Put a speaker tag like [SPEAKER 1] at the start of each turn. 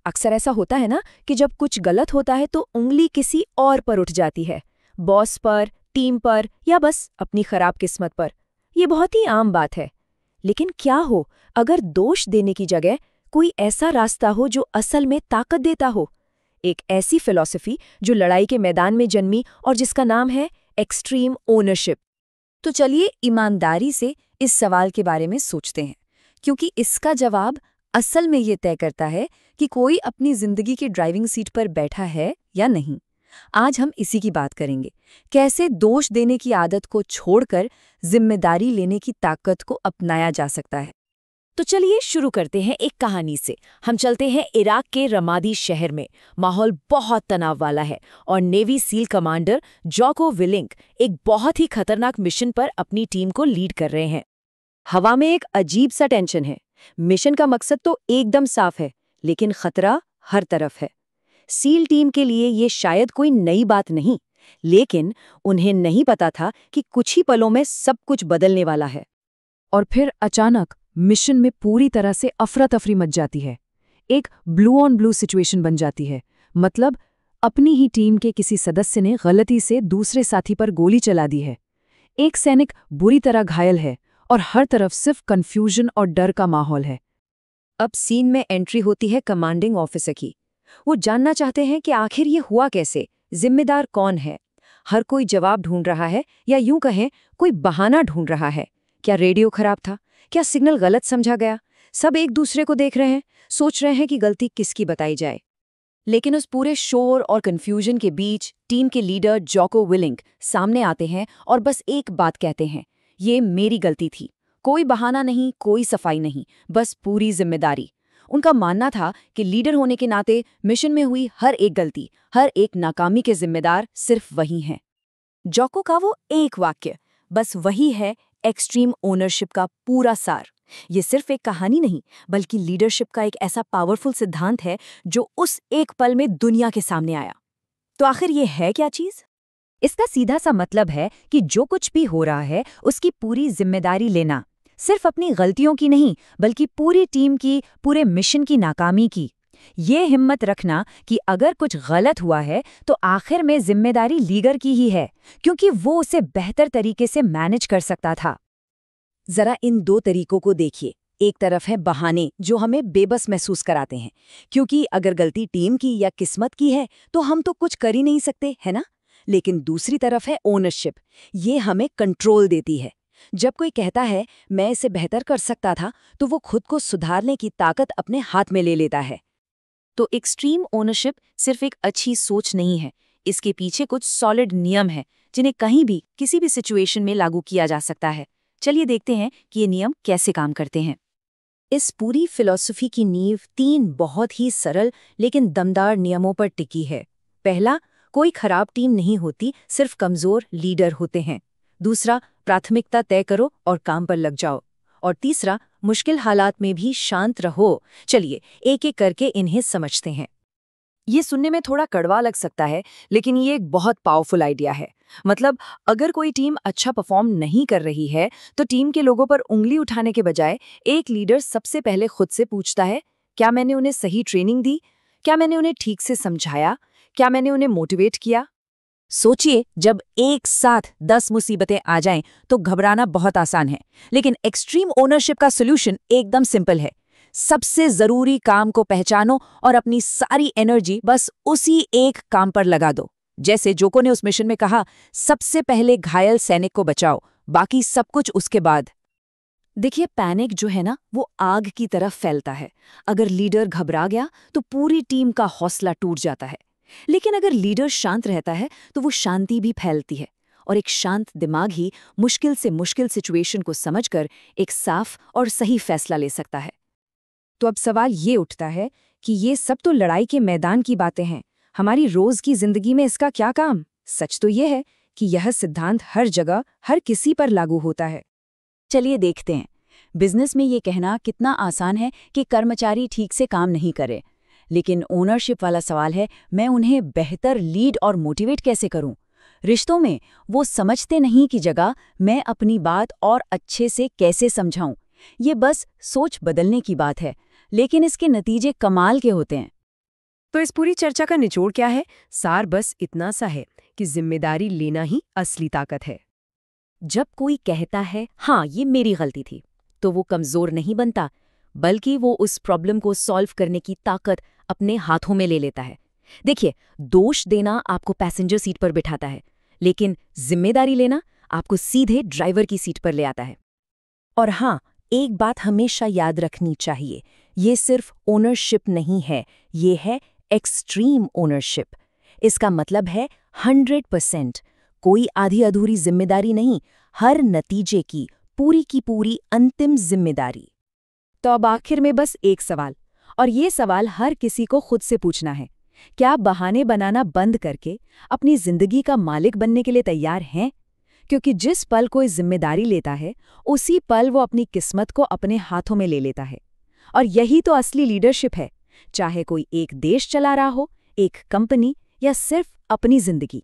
[SPEAKER 1] अक्सर ऐसा होता है ना कि जब कुछ गलत होता है तो उंगली किसी और पर उठ जाती है, बॉस पर, टीम पर या बस अपनी खराब किस्मत पर। ये बहुत ही आम बात है। लेकिन क्या हो अगर दोष देने की जगह कोई ऐसा रास्ता हो जो असल में ताकत देता हो? एक ऐसी फिलॉसफी जो लड़ाई के मैदान में जन्मी और जिसका नाम है एक्सट्रीम ओनरशिप। तो चलिए ईमानदारी से इस सवाल के बारे में सोचते हैं, क्योंकि इसका जवाब असल में ये तय करता है कि कोई अपनी जिंदगी की ड्राइविंग सीट पर बैठा है या नहीं। आज हम इसी की बात करेंगे, कैसे दोष देने की आदत को छोड़कर जिम्मेदारी लेने की ताकत को अपनाया जा सकता है। तो चलिए शुरू करते हैं एक कहानी से। हम चलते हैं इराक के रमादी शहर में। माहौल बहुत तनाव वाला है और navy seal commander Jocko willing एक बहुत ही खतरनाक मिशन पर अपनी टीम को लीड कर रहे हैं। हवा में एक अजीब सा टेंशन है। मिशन का मकसद तो एकदम साफ है, लेकिन खतरा हर तरफ है। सील टीम के लिए ये शायद कोई नई बात नहीं, लेकिन उन्हें नहीं पता था कि कुछ ही पलों में सब कुछ बदलने वाला है। और फिर अचानक मिशन में पूरी तरह से अफरा तफरी मच जाती है। एक ब्लू ऑन ब्लू सिचुएशन बन जाती है। मतलब अपनी ही टीम के किसी सदस्य ने गलती से दूसरे साथी पर गोली चला दी है। एक सैनिक बुरी तरह घायल है और हर तरफ सिर्फ कंफ्यूजन और डर का माहौल है। अब सीन में एंट्री होती है कमांडिंग ऑफिसर की। वो जानना चाहते हैं कि आखिर ये हुआ कैसे, जिम्मेदार कौन है। हर कोई जवाब ढूंढ रहा है, या यूं कहें कोई बहाना ढूंढ रहा है। क्या रेडियो खराब था? क्या सिग्नल गलत समझा गया? सब एक दूसरे को देख रहे हैं, सोच रहे हैं कि गलती किसकी बताई जाए। लेकिन उस पूरे शोर और कंफ्यूजन के बीच टीम के लीडर जॉको विलिंग सामने आते हैं और बस एक बात कहते हैं, ये मेरी गलती थी। कोई बहाना नहीं, कोई सफाई नहीं, बस पूरी जिम्मेदारी। उनका मानना था कि लीडर होने के नाते मिशन में हुई हर एक गलती, हर एक नाकामी के जिम्मेदार सिर्फ वही हैं। जॉको का वो एक वाक्य, बस वही है एक्सट्रीम ओनरशिप का पूरा सार। ये सिर्फ एक कहानी नहीं, बल्कि लीडरशिप का एक ऐसा पावरफुल सिद्धांत है जो उस एक पल में दुनिया के सामने आया। तो आखिर ये है क्या चीज? इसका सीधा सा मतलब है कि जो कुछ भी हो रहा है उसकी पूरी जिम्मेदारी लेना, सिर्फ अपनी गलतियों की नहीं, बल्कि पूरी टीम की, पूरे मिशन की नाकामी की। ये हिम्मत रखना कि अगर कुछ गलत हुआ है तो आखिर में जिम्मेदारी लीडर की ही है, क्योंकि वो उसे बेहतर तरीके से मैनेज कर सकता था। जरा इन दो तरीकों को देखिए। एक तरफ है बहाने जो हमें बेबस महसूस कराते हैं, क्योंकि अगर गलती टीम की या किस्मत की है तो हम तो कुछ कर ही नहीं सकते, है ना। लेकिन दूसरी तरफ है ओनरशिप। ये हमें कंट्रोल देती है। जब कोई कहता है मैं इसे बेहतर कर सकता था, तो वो खुद को सुधारने की ताकत अपने हाथ में ले लेता है। तो एक्सट्रीम ओनरशिप सिर्फ एक अच्छी सोच नहीं है, इसके पीछे कुछ सॉलिड नियम हैं जिन्हें कहीं भी किसी भी सिचुएशन में लागू किया जा सकता है। चलिए देखते हैं कि ये नियम कैसे काम करते हैं। इस पूरी फिलॉसफी की नींव 3 बहुत ही सरल लेकिन दमदार नियमों पर टिकी है। पहला, कोई खराब टीम नहीं होती, सिर्फ कमजोर लीडर होते हैं। दूसरा, प्राथमिकता तय करो और काम पर लग जाओ। और तीसरा, मुश्किल हालात में भी शांत रहो। चलिए एक एक करके इन्हें समझते हैं। ये सुनने में थोड़ा कड़वा लग सकता है, लेकिन ये एक बहुत पावरफुल आइडिया है। मतलब अगर कोई टीम अच्छा परफॉर्म नहीं कर रही है तो टीम के लोगों पर उंगली उठाने के बजाय एक लीडर सबसे पहले खुद से पूछता है, क्या मैंने उन्हें सही ट्रेनिंग दी? क्या मैंने उन्हें ठीक से समझाया? क्या मैंने उन्हें मोटिवेट किया? सोचिए, जब एक साथ 10 मुसीबतें आ जाएं तो घबराना बहुत आसान है, लेकिन एक्सट्रीम ओनरशिप का सॉल्यूशन एकदम सिंपल है। सबसे जरूरी काम को पहचानो और अपनी सारी एनर्जी बस उसी एक काम पर लगा दो। जैसे जोको ने उस मिशन में कहा, सबसे पहले घायल सैनिक को बचाओ, बाकी सब कुछ उसके बाद। देखिए, पैनिक जो है ना, वो आग की तरफ फैलता है। अगर लीडर घबरा गया तो पूरी टीम का हौसला टूट जाता है। लेकिन अगर लीडर शांत रहता है तो वो शांति भी फैलती है, और एक शांत दिमाग ही मुश्किल से मुश्किल सिचुएशन को समझकर एक साफ और सही फैसला ले सकता है। तो अब सवाल ये उठता है कि ये सब तो लड़ाई के मैदान की बातें हैं, हमारी रोज की जिंदगी में इसका क्या काम? सच तो ये है कि यह सिद्धांत हर जगह हर किसी पर लागू होता है। चलिए देखते हैं। बिजनेस में ये कहना कितना आसान है कि कर्मचारी ठीक से काम नहीं करे, लेकिन ओनरशिप वाला सवाल है, मैं उन्हें बेहतर लीड और मोटिवेट कैसे करूं? रिश्तों में वो समझते नहीं की जगह मैं अपनी बात और अच्छे से कैसे समझाऊं? ये बस सोच बदलने की बात है, लेकिन इसके नतीजे कमाल के होते हैं।
[SPEAKER 2] तो इस पूरी चर्चा का निचोड़ क्या है? सार बस इतना सा है कि जिम्मेदारी लेना ही असली ताकत है।
[SPEAKER 1] जब कोई कहता है हाँ ये मेरी गलती थी, तो वो कमजोर नहीं बनता, बल्कि वो उस प्रॉब्लम को सॉल्व करने की ताकत अपने हाथों में ले लेता है। देखिए, दोष देना आपको पैसेंजर सीट पर बिठाता है, लेकिन जिम्मेदारी लेना आपको सीधे ड्राइवर की सीट पर ले आता है। और हाँ, एक बात हमेशा याद रखनी चाहिए, ये सिर्फ ओनरशिप नहीं है, ये है एक्सट्रीम ओनरशिप। इसका मतलब है 100%, कोई आधी अधूरी जिम्मेदारी नहीं, हर नतीजे की पूरी अंतिम जिम्मेदारी। तो अब आखिर में बस एक सवाल, और ये सवाल हर किसी को खुद से पूछना है, क्या आप बहाने बनाना बंद करके अपनी जिंदगी का मालिक बनने के लिए तैयार हैं? क्योंकि जिस पल कोई जिम्मेदारी लेता है, उसी पल वो अपनी किस्मत को अपने हाथों में ले लेता है। और यही तो असली लीडरशिप है, चाहे कोई एक देश चला रहा हो, एक कंपनी या सिर्फ अपनी जिंदगी।